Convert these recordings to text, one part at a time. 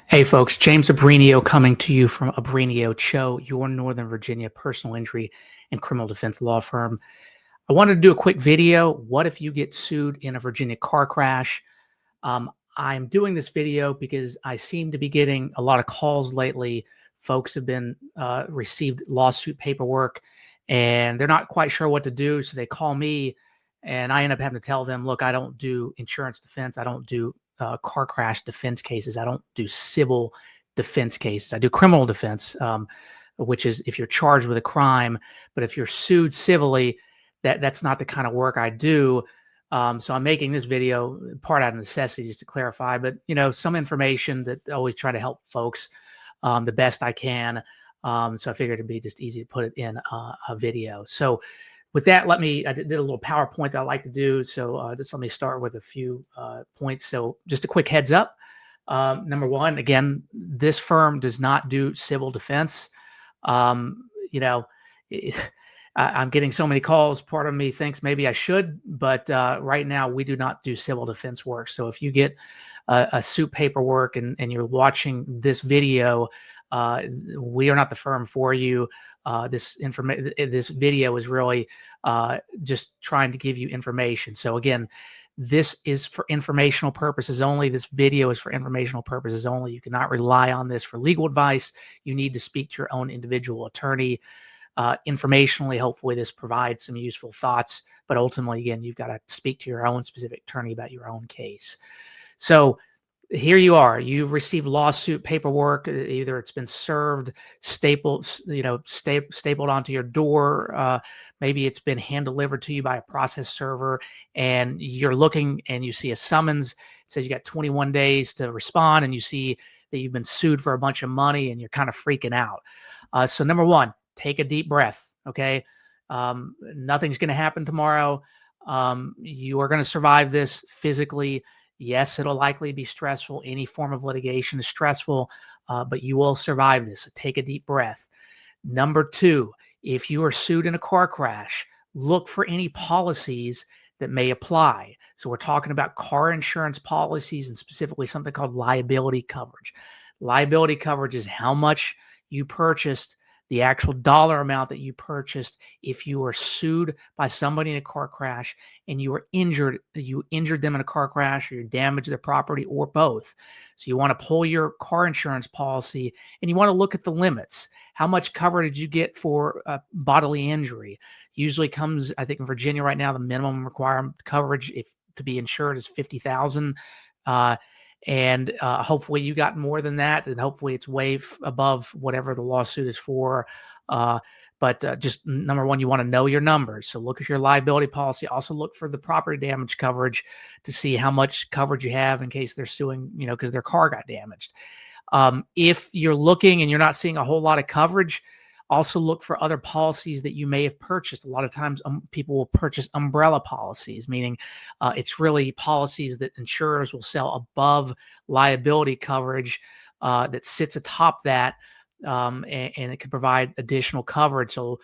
Hey folks, James Abrinio coming to you from Abrinio Cho, your Northern Virginia personal injury and criminal defense law firm. I wanted to do a quick video. What if you get sued in a Virginia car crash? I'm doing this video because I seem to be getting a lot of calls lately. Folks have been received lawsuit paperwork and they're not quite sure what to do. So they call me and I end up having to tell them, look, I don't do insurance defense. I don't do car crash defense cases. I don't do civil defense cases. I do criminal defense, which is if you're charged with a crime. But if you're sued civilly, that's not the kind of work I do. So I'm making this video part out of necessity just to clarify, but some information that I always try to help folks the best I can. So I figured it'd be just easy to put it in a video. So with that, I did a little PowerPoint that I like to do. So just let me start with a few points. So just a quick heads up. Number one, again, this firm does not do civil defense. I'm getting so many calls. Part of me thinks maybe I should, but right now we do not do civil defense work. So if you get a suit paperwork and you're watching this video, we are not the firm for you. This video is really just trying to give you information. So again, this is for informational purposes only. This video is for informational purposes only. You cannot rely on this for legal advice. You need to speak to your own individual attorney. Informationally, hopefully this provides some useful thoughts, but ultimately, again, you've got to speak to your own specific attorney about your own case. So here you are. You've received lawsuit paperwork. Either it's been served, stapled onto your door. Maybe it's been hand delivered to you by a process server, and you're looking and you see a summons. It says you got 21 days to respond, and you see that you've been sued for a bunch of money, and you're kind of freaking out. So number one, take a deep breath. Okay. Nothing's going to happen tomorrow. You are going to survive this physically. Yes, it'll likely be stressful. Any form of litigation is stressful, but you will survive this. So take a deep breath. Number two, if you are sued in a car crash, look for any policies that may apply. So we're talking about car insurance policies and specifically something called liability coverage. Liability coverage is how much you purchased, the actual dollar amount that you purchased if you were sued by somebody in a car crash and you injured them in a car crash, or you damaged their property, or both. So you want to pull your car insurance policy and you want to look at the limits. How much cover did you get for bodily injury? Usually comes, I think in Virginia right now, the minimum requirement coverage to be insured is $50,000. And hopefully you got more than that, and hopefully it's way above whatever the lawsuit is for. But just number one, you want to know your numbers. So look at your liability policy. Also look for the property damage coverage to see how much coverage you have in case they're suing, because their car got damaged. If you're looking and you're not seeing a whole lot of coverage, also look for other policies that you may have purchased. A lot of times people will purchase umbrella policies, meaning it's really policies that insurers will sell above liability coverage that sits atop that, and it can provide additional coverage. So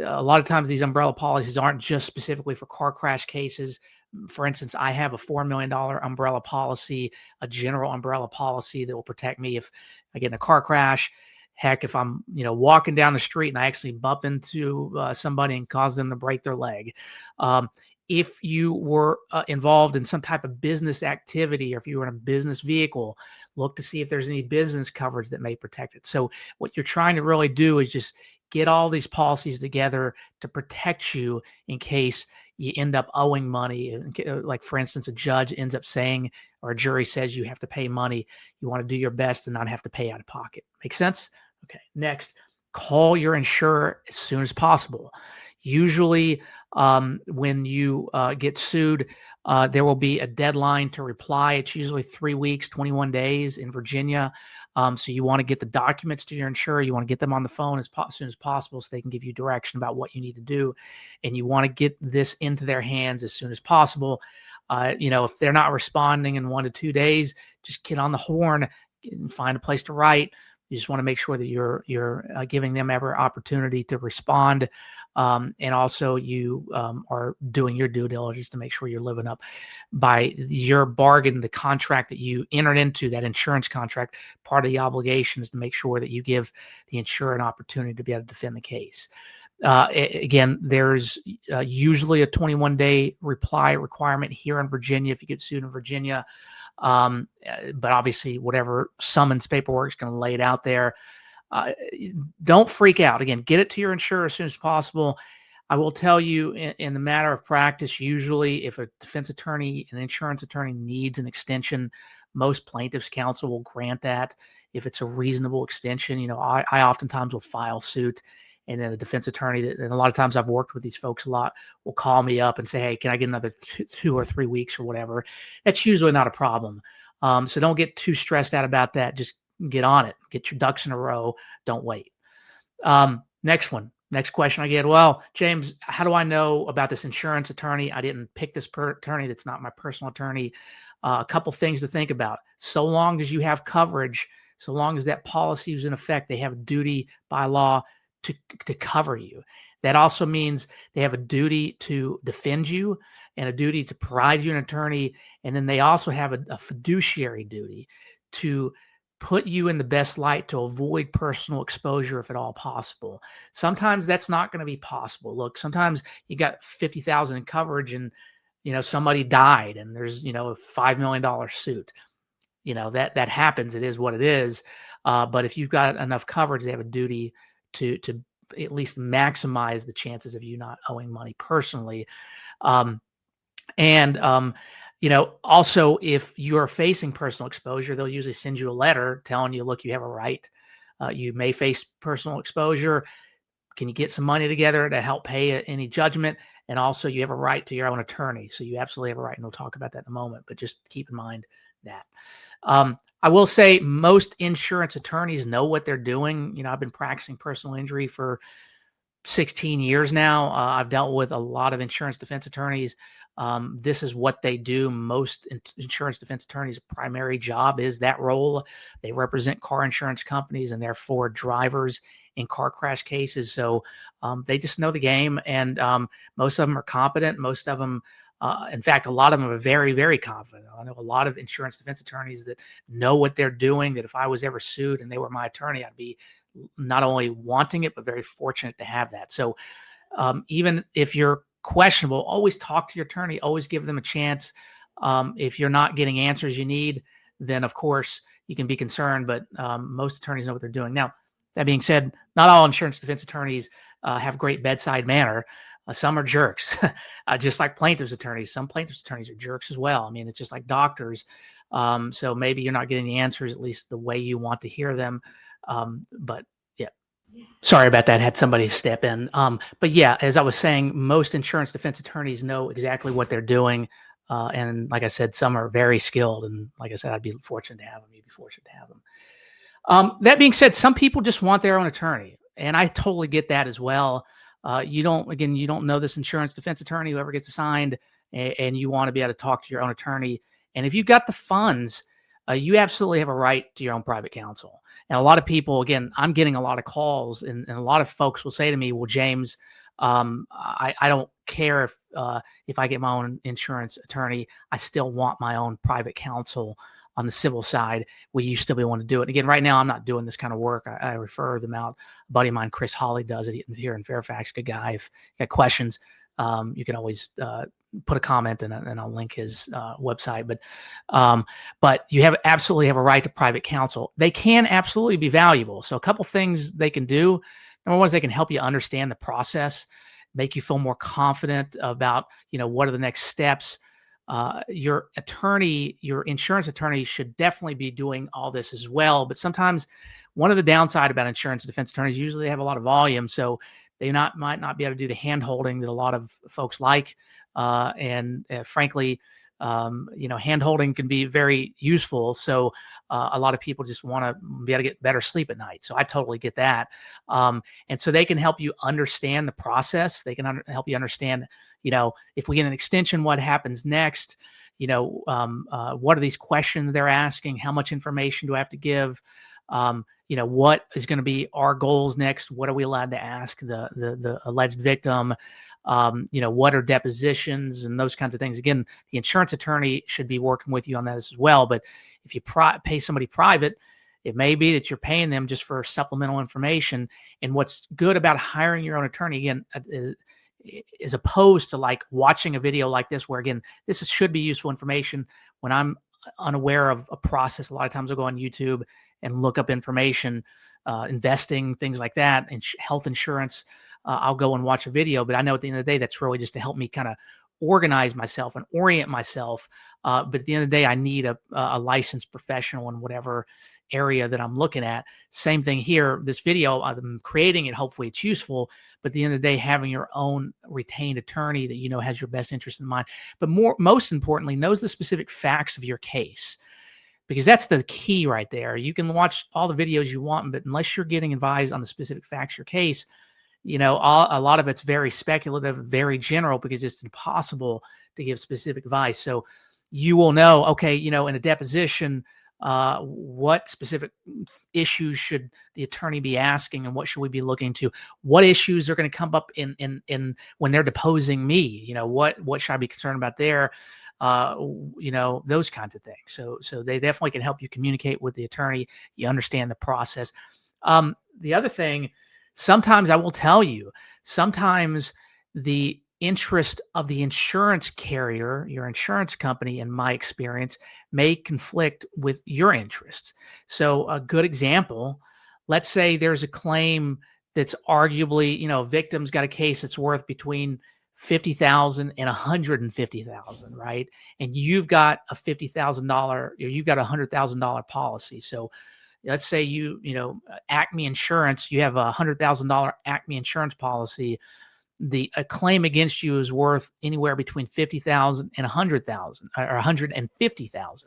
a lot of times these umbrella policies aren't just specifically for car crash cases. For instance, I have a $4 million umbrella policy, a general umbrella policy that will protect me if I get in a car crash. Heck, if I'm, walking down the street and I actually bump into somebody and cause them to break their leg. If you were involved in some type of business activity, or if you were in a business vehicle, look to see if there's any business coverage that may protect it. So what you're trying to really do is just get all these policies together to protect you in case you end up owing money. Like, for instance, a judge ends up saying, or a jury says you have to pay money. You want to do your best and not have to pay out of pocket. Make sense? Okay. Next, call your insurer as soon as possible. Usually when you get sued, there will be a deadline to reply. It's usually 3 weeks, 21 days in Virginia. So you want to get the documents to your insurer. You want to get them on the phone as soon as possible so they can give you direction about what you need to do. And you want to get this into their hands as soon as possible. If they're not responding in 1 to 2 days, just get on the horn and find a place to write. You just want to make sure that you're giving them every opportunity to respond, and also you are doing your due diligence to make sure you're living up by your bargain, the contract that you entered into, that insurance contract. Part of the obligation is to make sure that you give the insurer an opportunity to be able to defend the case. Again, there's usually a 21-day reply requirement here in Virginia if you get sued in Virginia. But obviously, whatever summons paperwork is going to lay it out there. Don't freak out. Again, get it to your insurer as soon as possible. I will tell you, in the matter of practice, usually if a defense attorney, an insurance attorney needs an extension, most plaintiffs' counsel will grant that if it's a reasonable extension. I oftentimes will file suit, and then a defense attorney, and a lot of times I've worked with these folks a lot, will call me up and say, hey, can I get another 2 or 3 weeks or whatever? That's usually not a problem. So don't get too stressed out about that. Just get on it. Get your ducks in a row. Don't wait. Next question I get, well, James, how do I know about this insurance attorney? I didn't pick this attorney. That's not my personal attorney. A couple things to think about. So long as you have coverage, so long as that policy is in effect, they have a duty by law to cover you. That also means they have a duty to defend you and a duty to provide you an attorney. And then they also have a fiduciary duty to put you in the best light to avoid personal exposure if at all possible. Sometimes that's not going to be possible. Look, sometimes you got 50,000 in coverage and, somebody died and there's, a $5 million suit. That happens. It is what it is. But if you've got enough coverage, they have a duty to at least maximize the chances of you not owing money personally. Also, if you are facing personal exposure, they'll usually send you a letter telling you, look, you have a right. You may face personal exposure. Can you get some money together to help pay any judgment? And also, you have a right to your own attorney. So you absolutely have a right. And we'll talk about that in a moment. But just keep in mind that. I will say most insurance attorneys know what they're doing. I've been practicing personal injury for 16 years now. I've dealt with a lot of insurance defense attorneys. This is what they do. Most insurance defense attorneys' primary job is that role. They represent car insurance companies and therefore drivers in car crash cases. So they just know the game, and most of them are competent. Most of them, in fact, a lot of them are very, very confident. I know a lot of insurance defense attorneys that know what they're doing, that if I was ever sued and they were my attorney, I'd be not only wanting it, but very fortunate to have that. So even if you're questionable, always talk to your attorney, always give them a chance. If you're not getting answers you need, then of course you can be concerned, but most attorneys know what they're doing. Now, that being said, not all insurance defense attorneys have great bedside manner. Some are jerks, just like plaintiff's attorneys. Some plaintiff's attorneys are jerks as well. I mean, it's just like doctors. So maybe you're not getting the answers, at least the way you want to hear them. But yeah, sorry about that. Had somebody step in. But yeah, as I was saying, most insurance defense attorneys know exactly what they're doing. And like I said, some are very skilled. And like I said, I'd be fortunate to have them. You'd be fortunate to have them. That being said, some people just want their own attorney. And I totally get that as well. You don't know this insurance defense attorney, whoever gets assigned, and you want to be able to talk to your own attorney. And if you've got the funds, you absolutely have a right to your own private counsel. And a lot of people, again, I'm getting a lot of calls, and a lot of folks will say to me, well, James, I don't care if I get my own insurance attorney, I still want my own private counsel on the civil side. Will you still be able to do it? Again, right now, I'm not doing this kind of work. I refer them out. A buddy of mine, Chris Hawley, does it here in Fairfax. Good guy. If you got questions, you can always put a comment and I'll link his website. But you absolutely have a right to private counsel. They can absolutely be valuable. So a couple things they can do. Number one is they can help you understand the process, make you feel more confident about, what are the next steps. Your attorney, your insurance attorney should definitely be doing all this as well. But sometimes one of the downside about insurance defense attorneys, usually they have a lot of volume. So they might not be able to do the hand holding that a lot of folks like. Frankly, hand holding can be very useful. So a lot of people just want to be able to get better sleep at night. So I totally get that. And so they can help you understand the process. They can help you understand, if we get an extension, what happens next? What are these questions they're asking? How much information do I have to give? What is going to be our goals next? What are we allowed to ask the alleged victim? What are depositions and those kinds of things? Again, the insurance attorney should be working with you on that as well. But if you pay somebody private, it may be that you're paying them just for supplemental information. And what's good about hiring your own attorney, again, is opposed to like watching a video like this, where again, should be useful information. When I'm unaware of a process, a lot of times I'll go on YouTube and look up information, investing, things like that, and health insurance. I'll go and watch a video, but I know at the end of the day, that's really just to help me kind of organize myself and orient myself. But at the end of the day, I need a licensed professional in whatever area that I'm looking at. Same thing here. This video, I'm creating it. Hopefully it's useful. But at the end of the day, having your own retained attorney that has your best interest in mind, but most importantly, knows the specific facts of your case. Because that's the key right there. You can watch all the videos you want, but unless you're getting advised on the specific facts of your case, a lot of it's very speculative, very general, because it's impossible to give specific advice. So you will know, okay, in a deposition, what specific issues should the attorney be asking, and what should we be looking to? What issues are going to come up in when they're deposing me? What should I be concerned about there? Those kinds of things. So they definitely can help you communicate with the attorney. You understand the process. The other thing, sometimes I will tell you, sometimes the interest of the insurance carrier, your insurance company, in my experience, may conflict with your interests. So a good example, let's say there's a claim that's arguably, a victim's got a case that's worth between $50,000 and $150,000, right? And you've got a $50,000, or you've got a $100,000 policy. So let's say Acme Insurance, you have a $100,000 Acme Insurance policy. A claim against you is worth anywhere between $50,000 and $100,000 or $150,000.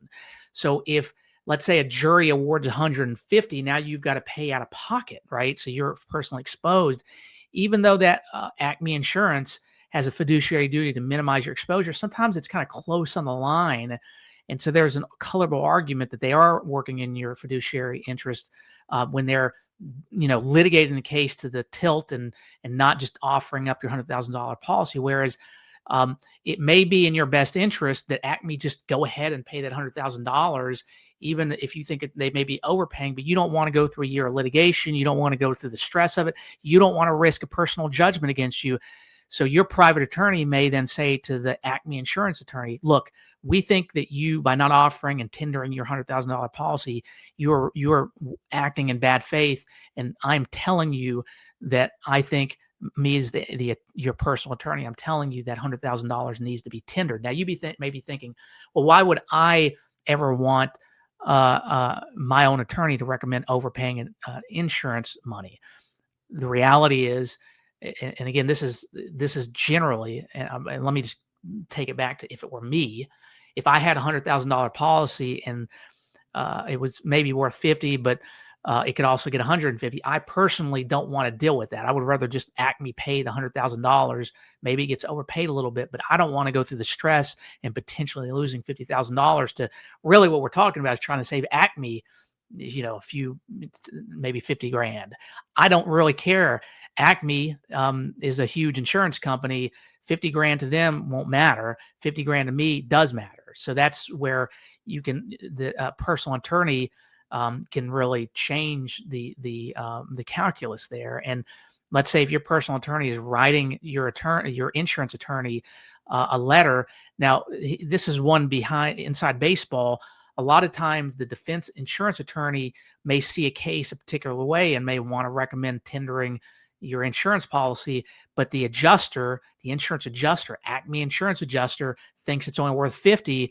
So if, let's say, a jury awards $150,000, now you've got to pay out of pocket, right? So you're personally exposed, even though that Acme Insurance has a fiduciary duty to minimize your exposure. Sometimes it's kind of close on the line. And so there's a colorable argument that they are working in your fiduciary interest when they're, litigating the case to the tilt and not just offering up your $100,000 policy. Whereas it may be in your best interest that Acme just go ahead and pay that $100,000, even if you think they may be overpaying, but you don't want to go through a year of litigation. You don't want to go through the stress of it. You don't want to risk a personal judgment against you. So your private attorney may then say to the Acme Insurance attorney, look, we think that you, by not offering and tendering your $100,000 policy, you're acting in bad faith. And I'm telling you that I think, me as your personal attorney, I'm telling you that $100,000 needs to be tendered. Now you may be thinking, well, why would I ever want my own attorney to recommend overpaying insurance money? The reality is, and again, this is generally, and let me just take it back to, if it were me, if I had a $100,000 policy and it was maybe worth 50, but it could also get 150. I personally don't want to deal with that. I would rather just Acme pay the $100,000. Maybe it gets overpaid a little bit, but I don't want to go through the stress and potentially losing $50,000 to, really what we're talking about is trying to save Acme, a few, maybe 50 grand. I don't really care. Acme is a huge insurance company. 50 grand to them won't matter. 50 grand to me does matter. So that's where the personal attorney can really change the calculus there. And let's say if your personal attorney is writing your insurance attorney a letter. Now, this is one inside baseball. A lot of times the defense insurance attorney may see a case a particular way and may want to recommend tendering your insurance policy, but the insurance adjuster, Acme insurance adjuster, thinks it's only worth 50.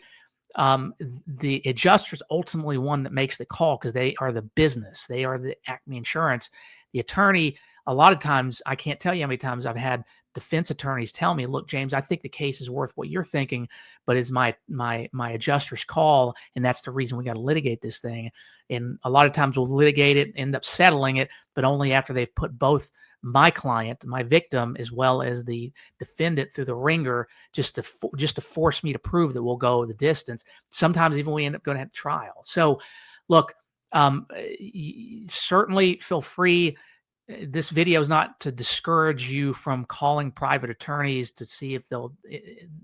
The adjuster is ultimately one that makes the call because they are the business. They are the Acme Insurance. The attorney, a lot of times, I can't tell you how many times I've had defense attorneys tell me, look, James, I think the case is worth what you're thinking, but it's my adjuster's call, and that's the reason we got to litigate this thing. And a lot of times we'll litigate it, end up settling it, but only after they've put both my client, my victim, as well as the defendant through the ringer, just to force me to prove that we'll go the distance. Sometimes even we end up going to have trial. So look, certainly feel free. This video is not to discourage you from calling private attorneys to see if they'll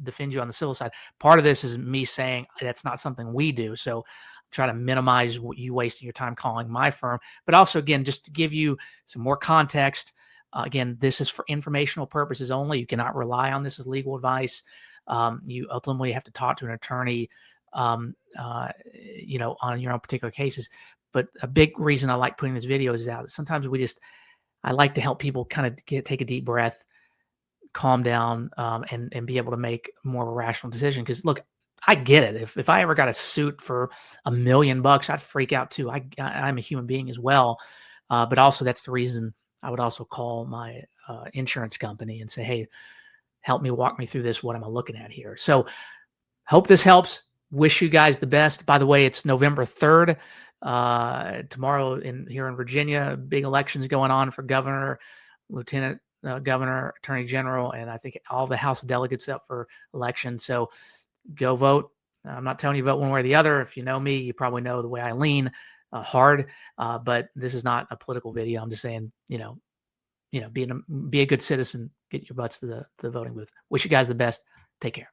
defend you on the civil side. Part of this is me saying that's not something we do. So try to minimize what you wasting your time calling my firm. But also, again, just to give you some more context, again, this is for informational purposes only. You cannot rely on this as legal advice. You ultimately have to talk to an attorney, on your own particular cases. But a big reason I like putting this videos out is sometimes I like to help people kind of take a deep breath, calm down, and be able to make more of a rational decision. Because look, I get it. If I ever got a suit for $1 million, I'd freak out too. I'm a human being as well, but also that's the reason I would also call my insurance company and say, hey, help me walk me through this. What am I looking at here? So hope this helps. Wish you guys the best. By the way, it's November 3rd. Tomorrow here in Virginia, big elections going on for governor, lieutenant governor, attorney general, and I think all the House delegates up for election. So go vote. I'm not telling you to vote one way or the other. If you know me, you probably know the way I lean hard. But this is not a political video. I'm just saying, be a good citizen. Get your butts to the voting booth. Wish you guys the best. Take care.